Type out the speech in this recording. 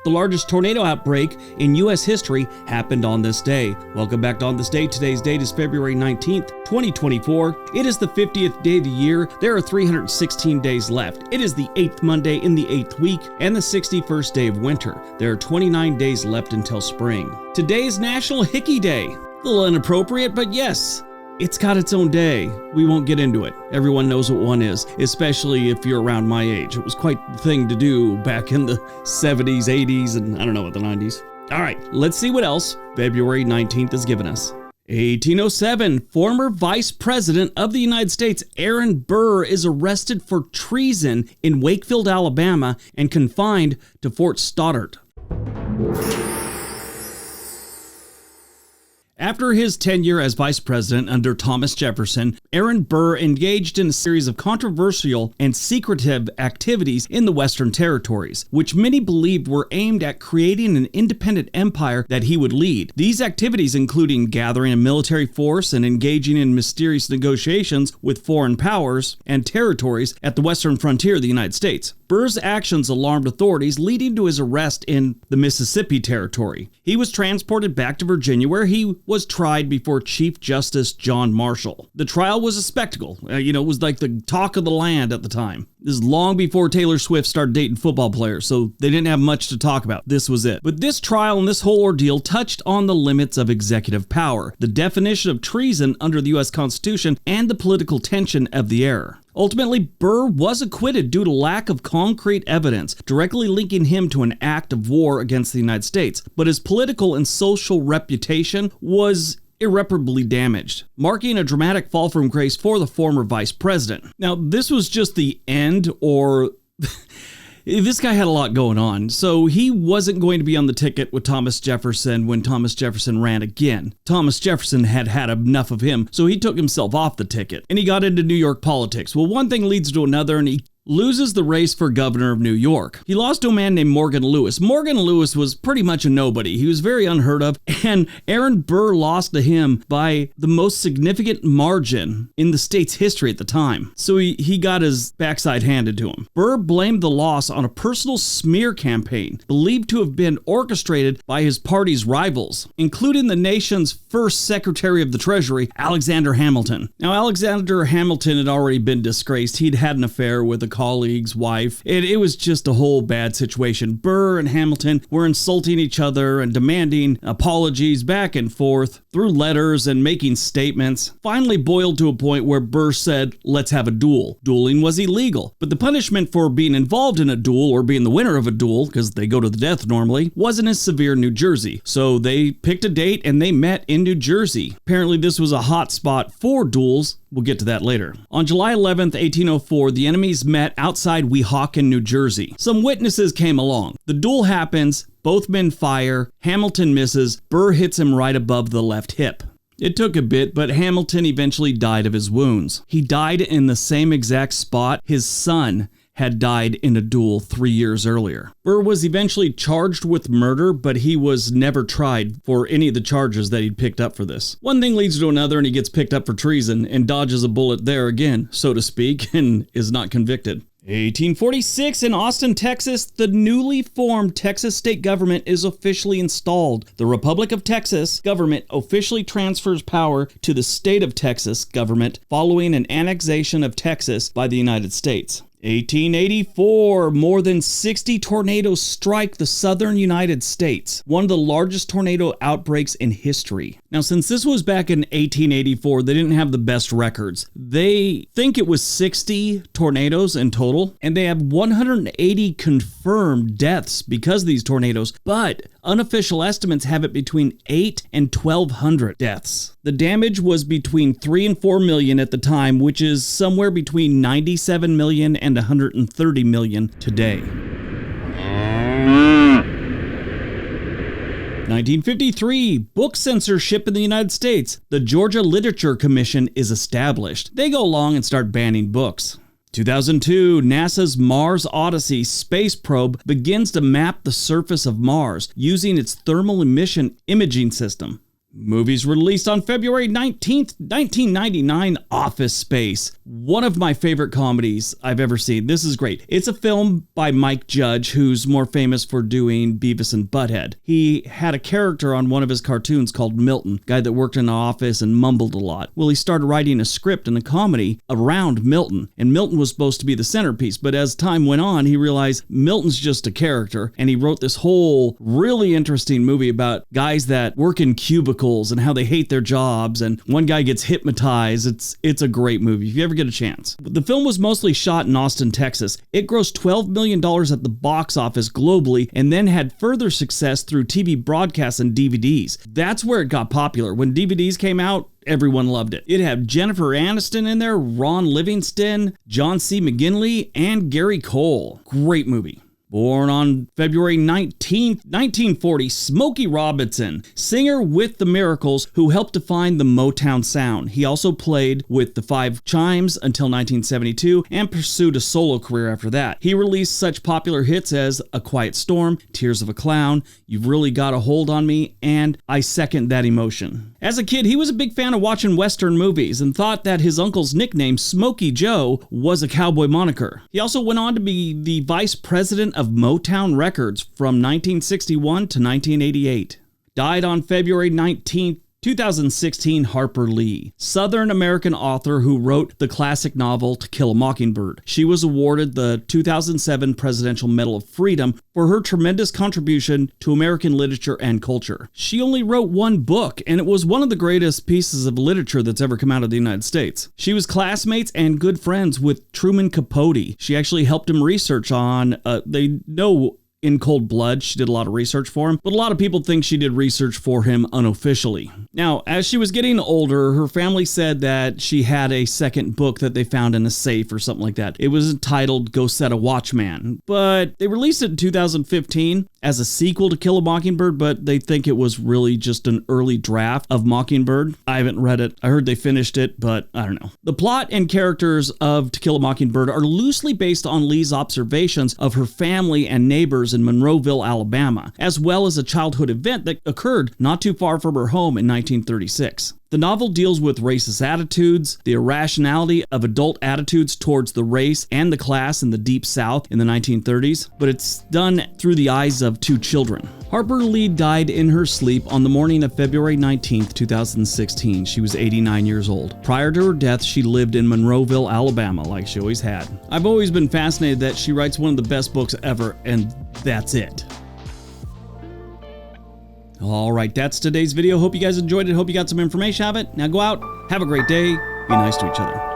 The largest tornado outbreak in U.S. history happened on this day. Welcome back to On This Day. Today's date is February 19th, 2024. It is the 50th day of the year. There are 316 days left. It is the 8th Monday in the 8th week and the 61st day of winter. There are 29 days left until spring. Today is National Hickey Day. A little inappropriate, but yes, it's got its own day. We won't get into it. Everyone knows what one is, especially if you're around my age. It was quite the thing to do back in the 70s, 80s, and I don't know what the 90s. All right, let's see what else February 19th has given us. 1807, former Vice President of the United States Aaron Burr is arrested for treason in Wakefield, Alabama, and confined to Fort Stoddart. After his tenure as vice president under Thomas Jefferson, Aaron Burr engaged in a series of controversial and secretive activities in the Western Territories, which many believed were aimed at creating an independent empire that he would lead. These activities including gathering a military force and engaging in mysterious negotiations with foreign powers and territories at the western frontier of the United States. Burr's actions alarmed authorities, leading to his arrest in the Mississippi Territory. He was transported back to Virginia, where he was tried before Chief Justice John Marshall. The trial was a spectacle. It was like the talk of the land at the time. This is long before Taylor Swift started dating football players, so they didn't have much to talk about. This was it. But this trial and this whole ordeal touched on the limits of executive power, the definition of treason under the U.S. Constitution, and the political tension of the era. Ultimately, Burr was acquitted due to lack of concrete evidence directly linking him to an act of war against the United States, but his political and social reputation was irreparably damaged, marking a dramatic fall from grace for the former vice president. Now, this was just the end, or this guy had a lot going on, so he wasn't going to be on the ticket with Thomas Jefferson when Thomas Jefferson ran again. Thomas Jefferson had had enough of him, so he took himself off the ticket, and he got into New York politics. Well, one thing leads to another, and he loses the race for governor of New York. He lost to a man named Morgan Lewis. Morgan Lewis was pretty much a nobody. He was very unheard of, and Aaron Burr lost to him by the most significant margin in the state's history at the time. So he got his backside handed to him. Burr blamed the loss on a personal smear campaign, believed to have been orchestrated by his party's rivals, including the nation's first Secretary of the Treasury, Alexander Hamilton. Now, Alexander Hamilton had already been disgraced. He'd had an affair with a colleague's wife. It was just a whole bad situation. Burr and Hamilton were insulting each other and demanding apologies back and forth through letters and making statements. Finally boiled to a point where Burr said, "Let's have a duel." Dueling was illegal, but the punishment for being involved in a duel or being the winner of a duel, because they go to the death normally, wasn't as severe in New Jersey. So they picked a date and they met in New Jersey. Apparently this was a hot spot for duels. We'll get to that later. On July 11th, 1804, the enemies met outside Weehawken, New Jersey. Some witnesses came along. The duel happens, both men fire, Hamilton misses, Burr hits him right above the left hip. It took a bit, but Hamilton eventually died of his wounds. He died in the same exact spot his son had died in a duel 3 years earlier. Burr was eventually charged with murder, but he was never tried for any of the charges that he'd picked up for this. One thing leads to another, and he gets picked up for treason and dodges a bullet there again, so to speak, and is not convicted. 1846 in Austin, Texas, the newly formed Texas state government is officially installed. The Republic of Texas government officially transfers power to the state of Texas government following an annexation of Texas by the United States. 1884, more than 60 tornadoes strike the southern United States, one of the largest tornado outbreaks in history. Now, since this was back in 1884, they didn't have the best records. They think it was 60 tornadoes in total, and they have 180 confirmed deaths because of these tornadoes, but unofficial estimates have it between 8 and 1,200 deaths. The damage was between 3 and 4 million at the time, which is somewhere between 97 million and 130 million today. 1953, book censorship in the United States. The Georgia Literature Commission is established. They go along and start banning books. 2002, NASA's Mars Odyssey space probe begins to map the surface of Mars using its thermal emission imaging system. Movies released on February 19th, 1999, Office Space. One of my favorite comedies I've ever seen. This is great. It's a film by Mike Judge, who's more famous for doing Beavis and Butthead. He had a character on one of his cartoons called Milton, guy that worked in an office and mumbled a lot. Well, he started writing a script and a comedy around Milton, and Milton was supposed to be the centerpiece, but as time went on, he realized Milton's just a character, and he wrote this whole really interesting movie about guys that work in cubicles and how they hate their jobs, and one guy gets hypnotized. It's a great movie if you ever get a chance. The film was mostly shot in Austin, Texas. It grossed $12 million at the box office globally and then had further success through TV broadcasts and DVDs. That's where it got popular. When DVDs came out, everyone loved it. It had Jennifer Aniston in there, Ron Livingston, John C. McGinley, and Gary Cole. Great movie. Born on February 19th, 1940, Smokey Robinson, singer with the Miracles, who helped define the Motown sound. He also played with the Five Chimes until 1972 and pursued a solo career after that. He released such popular hits as A Quiet Storm, Tears of a Clown, You've Really Got a Hold on Me, and I Second That Emotion. As a kid, he was a big fan of watching Western movies and thought that his uncle's nickname, Smokey Joe, was a cowboy moniker. He also went on to be the vice president of Motown Records from 1961 to 1988. Died on February 19th, 2016, Harper Lee, Southern American author who wrote the classic novel To Kill a Mockingbird. She was awarded the 2007 Presidential Medal of Freedom for her tremendous contribution to American literature and culture. She only wrote one book, and it was one of the greatest pieces of literature that's ever come out of the United States. She was classmates and good friends with Truman Capote. She actually helped him research on, they know In Cold Blood, she did a lot of research for him, but a lot of people think she did research for him unofficially. Now, as she was getting older, her family said that she had a second book that they found in a safe or something like that. It was entitled Go Set a Watchman, but they released it in 2015 as a sequel to Kill a Mockingbird, but they think it was really just an early draft of Mockingbird. I haven't read it. I heard they finished it, but I don't know. The plot and characters of To Kill a Mockingbird are loosely based on Lee's observations of her family and neighbors in Monroeville, Alabama, as well as a childhood event that occurred not too far from her home in 1936. The novel deals with racist attitudes, the irrationality of adult attitudes towards the race and the class in the Deep South in the 1930s, but it's done through the eyes of two children. Harper Lee died in her sleep on the morning of February 19th, 2016. She was 89 years old. Prior to her death, she lived in Monroeville, Alabama, like she always had. I've always been fascinated that she writes one of the best books ever, and that's it. All right, that's today's video. Hope you guys enjoyed it. Hope you got some information out of it. Now go out, have a great day, be nice to each other.